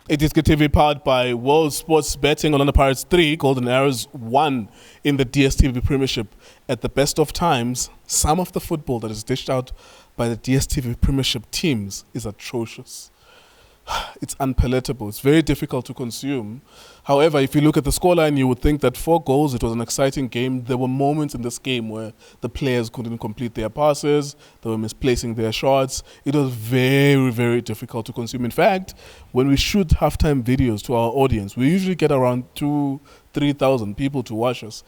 iDiskiTV powered by World Sports Betting. Orlando Pirates 3, Golden Arrows 1 in the DStv Premiership. At the best of times, some of the football that is dished out by the DStv Premiership teams is atrocious. It's unpalatable. It's very difficult to consume. However, if you look at the scoreline, you would think that 4 goals, it was an exciting game. There were moments in this game where the players couldn't complete their passes. They were misplacing their shots. It was very, very difficult to consume. In fact, when we shoot halftime videos to our audience, we usually get around 2,000-3,000 people to watch us.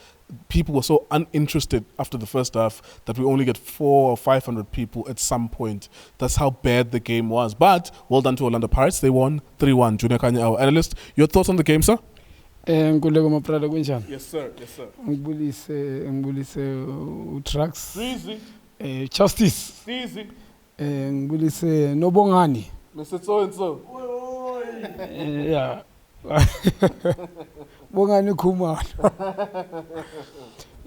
People were so uninterested after the first half that we only get 400 or 500 people at some point. That's how bad the game was. But well done to Orlando Pirates. They won 3-1. Junior Khanye, our analyst. Your thoughts on the game, sir? Yes, sir. Yes, sir. Trucks. Easy. Justice. Easy. Nobongani. Mr. So-and-so. Yeah. Bongani Kumar.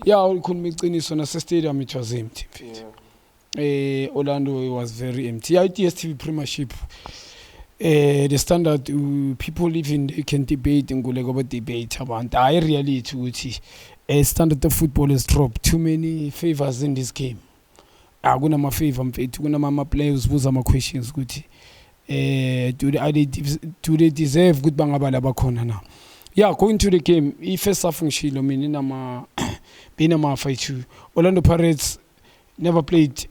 Yeah, we couldn't make things on a stadium. It was empty. Orlando was very empty. iDiskiTV Premiership. The standard people even they can debate and go like about debate about. I really to standard of football has dropped. Too many favors in this game. I'm gonna my favor. I'm gonna my players pose some questions. Good. Do they deserve good bangabala bakona now? Yeah, going to the game. If first half function, I mean, in fight. Orlando Pirates never played,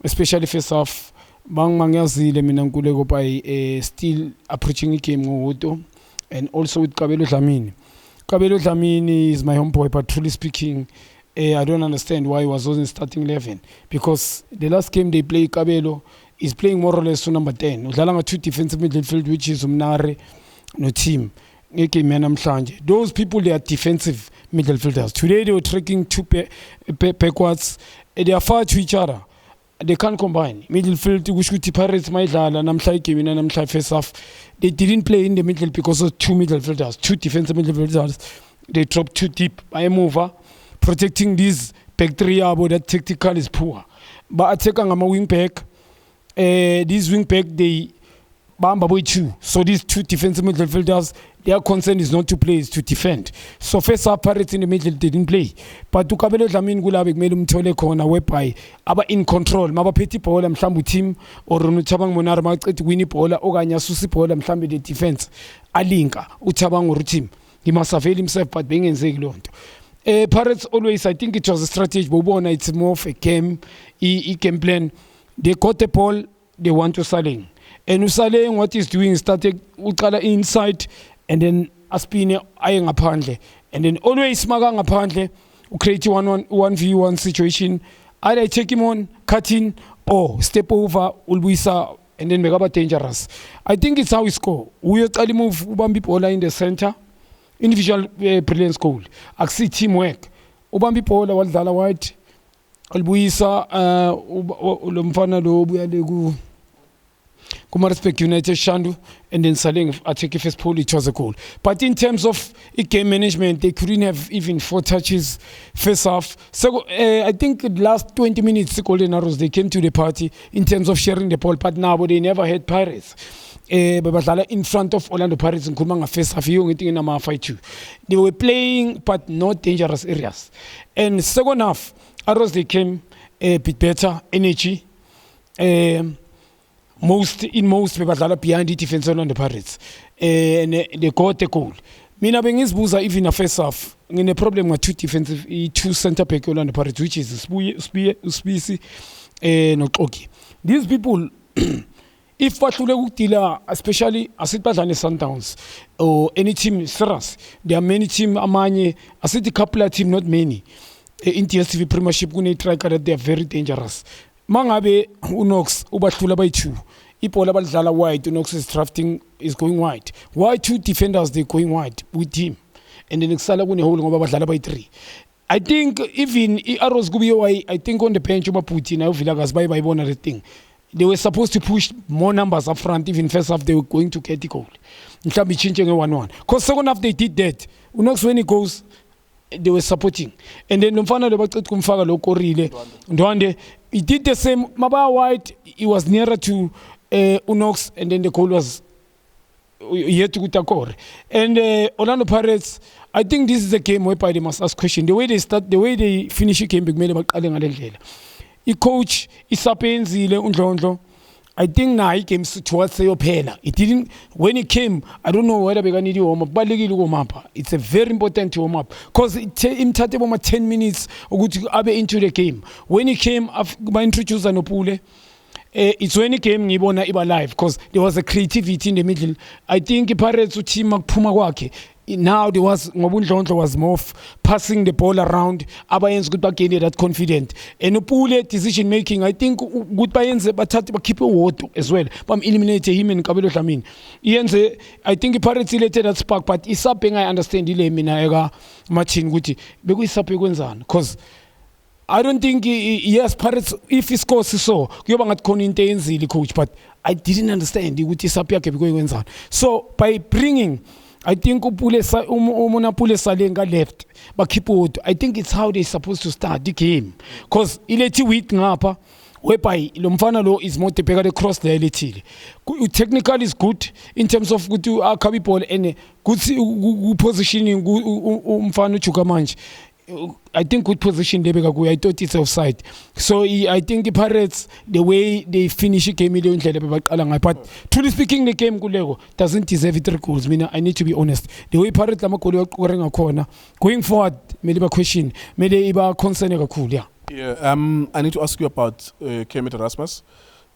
especially first half. Bang mangazi le minangule by still approaching the game and also with Kabelo Dlamini. Kabelo Dlamini is my homeboy, but truly speaking, I don't understand why he was in starting 11 because the last game they played Kabelo is playing more or less to number 10. Udlala 2 defensive midfield, which is Umnare no team. Those people, they are defensive midfielders. Today they were tracking 2 backwards. They are far to each other. They can't combine. Midfield, which could Pirates, Maidala, Namsai Kevin, and Namsai face off. They didn't play in the middle because of 2 midfielders, 2 defensive midfielders. They dropped 2 deep. I am over. Protecting this back 3 but that tactical is poor. But I take on my wing back. This wing back, they bamba boy 2. So these 2 defensive midfielders, their concern is not to play, is to defend. So first up, Pirates in the middle didn't play. But to Kabelo Dlamini Gulabek made him tole corner whereby aba in control. Maba peti pola mhlambu team or Chabang Monar maqethi wini pola okanye asusi pola mhlambe the defense. Alinka uChabang or team. He must avail himself but being in Zeglonto. Pirates always, I think it was a strategy, but it's more of a game, game plan. They caught the ball, they want to Saling. And Usaling, what he's doing is started Ukala inside and then Aspine eyeing apparently. And then always Magang apparently create 1v1 situation. Either take him on, cut in, or step over, Ulbuisa, and then make up dangerous. I think it's how we score. We only move Ubambi Pola in the center. Individual brilliance goal. I see teamwork. Ubambi Pola was Dala White. Ulbuisa, Ulumfana do Buadegu. Kuma respect United Shandu and then Saling attack first pole, it was a goal. But in terms of game management, they couldn't have even 4 touches first half. So I think the last 20 minutes, the Golden Arrows, they came to the party in terms of sharing the ball, but now they never had Pirates. In front of Orlando Pirates in Kumanga first half, they were playing, but not dangerous areas. And second half, Arrows, they came a bit better, energy. Most people behind the defense on the Pirates, and they got the goal. Mina Bengis Buza even a first half. In a problem with 2 defensive, 2 center back on the Pirates, which is Spisi not okay. These people, if Patula, especially as it Patane Sundowns or any team Saras, there are many team Amani, I said the couple of team, not many. In DStv Premiership, they are very dangerous. Mangabe Unox Ubatula by 2. Ipola Balzala wide, Unox is drafting is going wide. Why 2 defenders they going wide with him? And then Salaguni holding over Balzala by 3. I think even Arrows Gubio, I think on the bench of Putin, I feel like by one thing. They were supposed to push more numbers up front, even first half they were going to get the goal. It can be changing 1-1. Because second half they did that. Unox when he goes, they were supporting. And then Lumfana the Bakat Kumfaga Lokorile. Ndwande, he did the same. Maba White, he was nearer to Unox, and then the goal was yet to Takore. And Orlando Pirates, I think this is a game whereby they must ask question. The way they start, the way they finish a game, big mele baqale ngalendlela. I-coach isapenzile uNdlondlo. I think now he came towards Seyophela. It didn't when he came, I don't know whether we need to warm up. Balekile warm up. It's a very important to warm up because it imthathe boma 10 minutes ukuthi abe into the game. When he came, I introduced Anopule. It's when he came ngibona iba live because there was a creativity in the middle. I think Pirates team makuphuma kwakhe. Now there was Ngobundlondlo was more passing the ball around. Abayenza ukuthi bagene that confident. And Upule decision making, I think good bayenze bathathe bakhiphe uwodo as well. Bam eliminate him and Kabelo Dlamini. Yenze I think Pirates related that spark, but isaphe I understand ile mina eka matching ukuthi bekuyisaphe kwenzana because I don't think yes Pirates if he scores so kuyoba ngathi khona into eyenzile coach, but I didn't understand ukuthi isaphe yakhe bekuyenzana. So by bringing I think Pule Salenga left, but Kipo, I think it's how they're supposed to start the game. Because ileti week ngapa, whereby Lomfana law is more to cross the elite. Technical is good in terms of good to Kabipol and good positioning, Umfano Chukamanch. I think good position they I thought it's offside. So I think the Pirates, the way they finish the game, but truly speaking, the game doesn't deserve 3 goals. I need to be honest. The way Pirates are corner going forward, maybe a question, maybe a concern cool. Yeah. I need to ask you about Kermit Erasmus.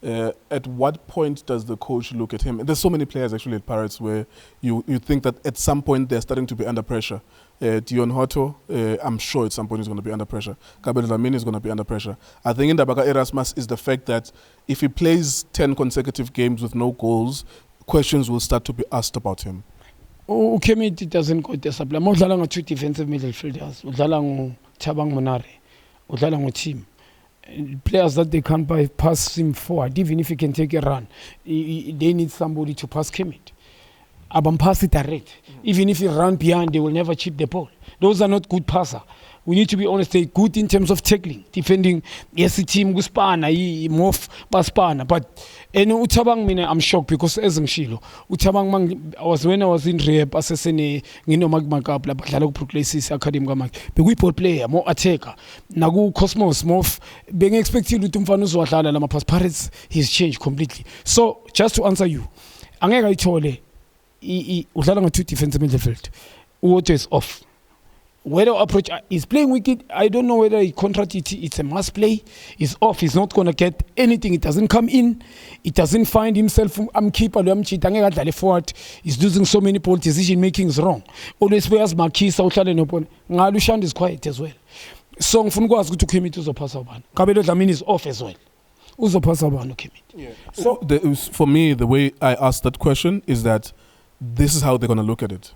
At what point does the coach look at him? There's so many players actually at Pirates where you think that at some point they're starting to be under pressure. Dion Hotto, I'm sure at some point he's going to be under pressure. Kabelo Dlamini is going to be under pressure. I think in Ndabaka Erasmus is the fact that if he plays 10 consecutive games with no goals, questions will start to be asked about him. Kermit doesn't go to supply. Udlala ngo 2 defensive midfielders. Udlala ngo Thabang Monare. Udlala ngo team. Players that they can't pass him forward, even if he can take a run, they need somebody to pass Kermit. Abam pass it direct. Even if he run behind, they will never chip the ball. Those are not good passer. We need to be honest, they're good in terms of tackling, defending. Yes, the team guspana, move baspana. But Utabang mina, I'm shocked because as Shilo, Utabang when I was in rehab, assessing magmagap, badlala ku-Proclasis Academy gamak. But we put player, more attacker. Nagu Cosmos, more being expected to Tumfanus Watala Lama Pirates, he's changed completely. So just to answer you, Angeka Itole, udlala 2 defensive midfield. Water is off. Whether approach is playing wicked, I don't know whether he contract it's a must play. He's off. He's not gonna get anything. It doesn't come in. It doesn't find himself. I'm keeper. I'm cheating. Forward. He's losing so many ball decision making is wrong. Always wears Marquis outside and open. Ngalushan is quiet as well. So Fungo has to Kermit to pass over. Kabelo Dlamini is off as well. Uzo pass over no Kermit. Yeah. So for me, the way I asked that question is that this is how they're gonna look at it.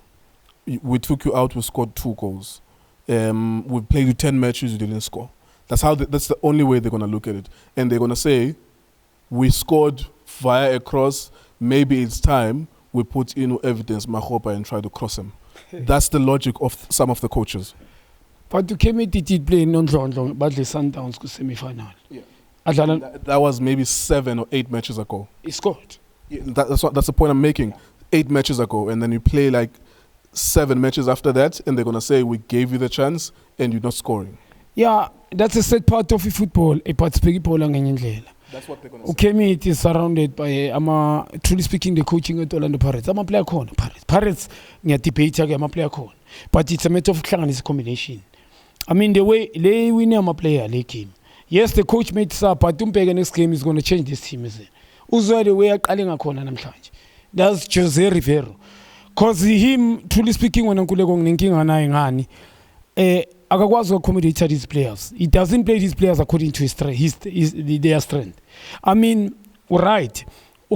We took you out, we scored 2 goals. We played you 10 matches, you didn't score. That's the only way they're going to look at it. And they're going to say, we scored via a cross, maybe it's time we put in evidence, Mahopa, and try to cross him. That's the logic of some of the coaches. But to Kermit did play non-long, but the Sundowns to semi-final. Yeah. That was maybe 7 or 8 matches ago. He scored. Yeah, that's the point I'm making. 8 matches ago, and then you play like 7 matches after that, and they're going to say, we gave you the chance, and you're not scoring. Yeah, that's a sad part of football. That's what they're going to say. Kermit is surrounded by, truly speaking, the coaching at Orlando Pirates. I'm a player corner. Pirates, I'm a player corner. But it's a matter of it's a combination. I mean, the way they win, I'm a player, they came. Yes, the coach made up, but Dumpega next game is going to change this team, isn't it? Uzo the way I'm calling a corner. That's Jose Rivero. Because him, truly speaking, when I'm thinking ngani, akakwazi to accommodate these players. He doesn't play these players according to their strength. I mean, right.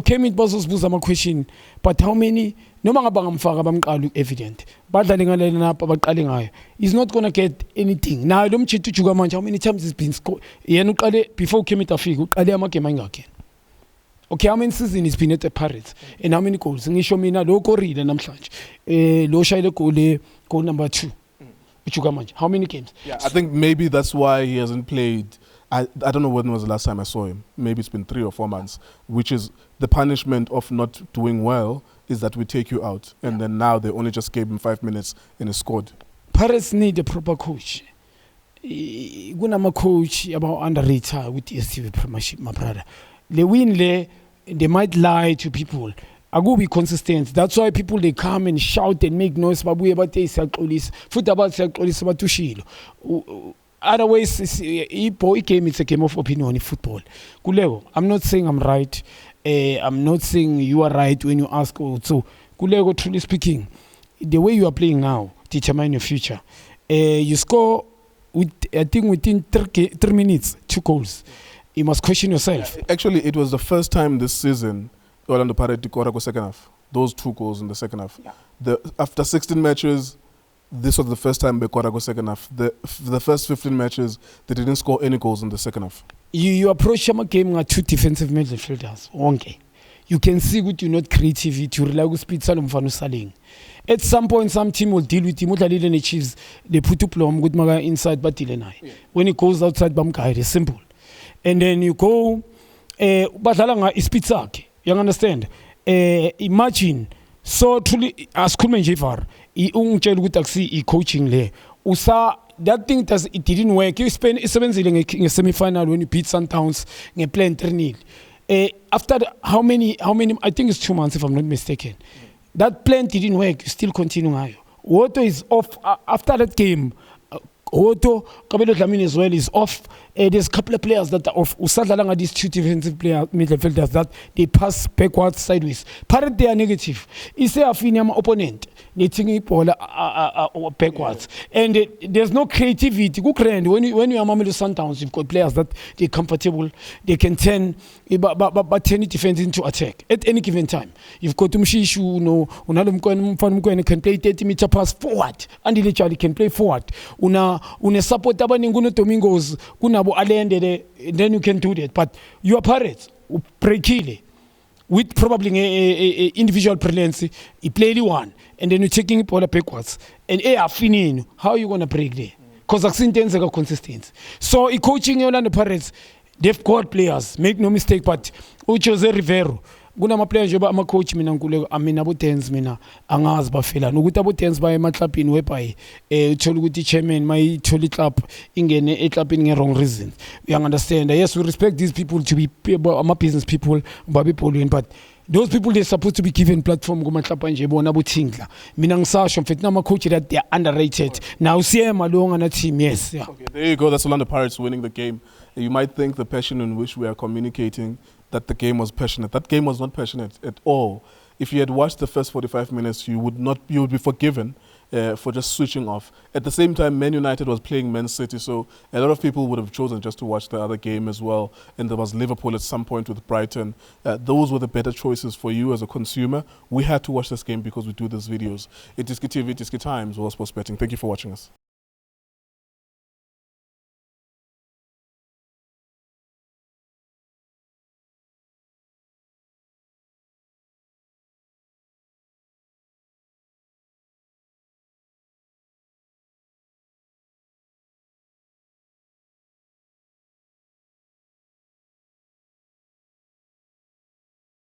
Kermit bazosibuza ama question, but how many noma ngaba ngamfaka bamqala evident. Badlale ngalena napha baqale ngayo. He's not going to get anything. Now lo mchithi ujuka manje how many times he's been scored. Yena uqale before Kermit afika uqale amagame angakhe. Okay, how many seasons he's been at the Pirates? And how many goals? Ngisho mina lo korile namhlanje. Lo shayile goal number 2. How many games? Yeah, I think maybe that's why he hasn't played I don't know when was the last time I saw him. Maybe it's been 3 or 4 months, which is the punishment of not doing well is that we take you out. And then now they only just gave him 5 minutes and he scored. Pirates need a proper coach. Gunama coach about underrated with DSTV Premiership, my brother. They win there, they might lie to people. I go be consistent. That's why people they come and shout and make noise. Babu about this, foot about tushilo. Otherwise, it's a game of opinion in football. Kulego, I'm not saying I'm right. I'm not saying you are right when you ask. So, Kulego, truly speaking, the way you are playing now determine your future. You score, I think within 3 minutes, 2 goals. You must question yourself. Actually, it was the first time this season Orlando Pirates scored second half. Those 2 goals in the second half. Yeah. After 16 matches, this was the first time they scored second half. The first 15 matches, they didn't score any goals in the second half. You approach a game with 2 defensive midfielders. Okay. You can see good you're not creative to rely on speed saling. At some point, some team will deal with him. They put up long good maga inside but when it goes outside it's simple. And then you go but is pizza. You understand? Imagine so truly as Kulmenjifar, he coaching there. Usa that thing it didn't work. You spend 7 in a semi-final when you beat Sundowns and play 3-0. After how many? I think it's 2 months if I'm not mistaken. That plan didn't work. You still continue. Otto is off after that game. Otto, Kabelo Dlamini as well is off. There's a couple of players that are off. Usadalanga, these 2 defensive midfielders that they pass backwards, sideways. Parrot, they are negative. Is there a Finiam opponent? They think backwards. And there's no creativity. When you are Mamelodi Sundowns, you've got players that they're comfortable. They can turn it defense into attack at any given time. You've got Umshishu, Unalum can play 30-meter pass forward. And literally can play forward. Una support Abaninguno Domingos, Kunabo Alende, then you can do that. But you are Pirates, Prekile, with probably a individual brilliance, he played one, and then you're taking it all backwards. And how are you going to break there? Because Accidents are consistent. So, coaching Orlando Pirates, they've got players, make no mistake, but Jose Rivero. Kuna ma-players njengoba ama-coach mina nkuleko amina abo-10s mina angazi bafelani ukuthi abo-10s baye emaklabhini whereby uthola ukuthi i-chairman mayithola iklab ingene eklabhini nge-wrong reasons. You understand? Yes, we respect these people to be ama-business people babebholweni, but those people they're supposed to be given platform kumaklabha nje bona abothingla. Mina ngisasho mfethu nama-coach that they are underrated. Now CM along on a team, yes. Yeah. Okay, there you go. That's Orlando Pirates winning the game. You might think the passion in which we are communicating that the game was passionate. That game was not passionate at all. If you had watched the first 45 minutes, you would be forgiven for just switching off. At the same time, Man United was playing Man City, so a lot of people would have chosen just to watch the other game as well. And there was Liverpool at some point with Brighton. Those were the better choices for you as a consumer. We had to watch this game because we do these videos. iDiskiTV, Diski Times, World Sports Betting. Thank you for watching us.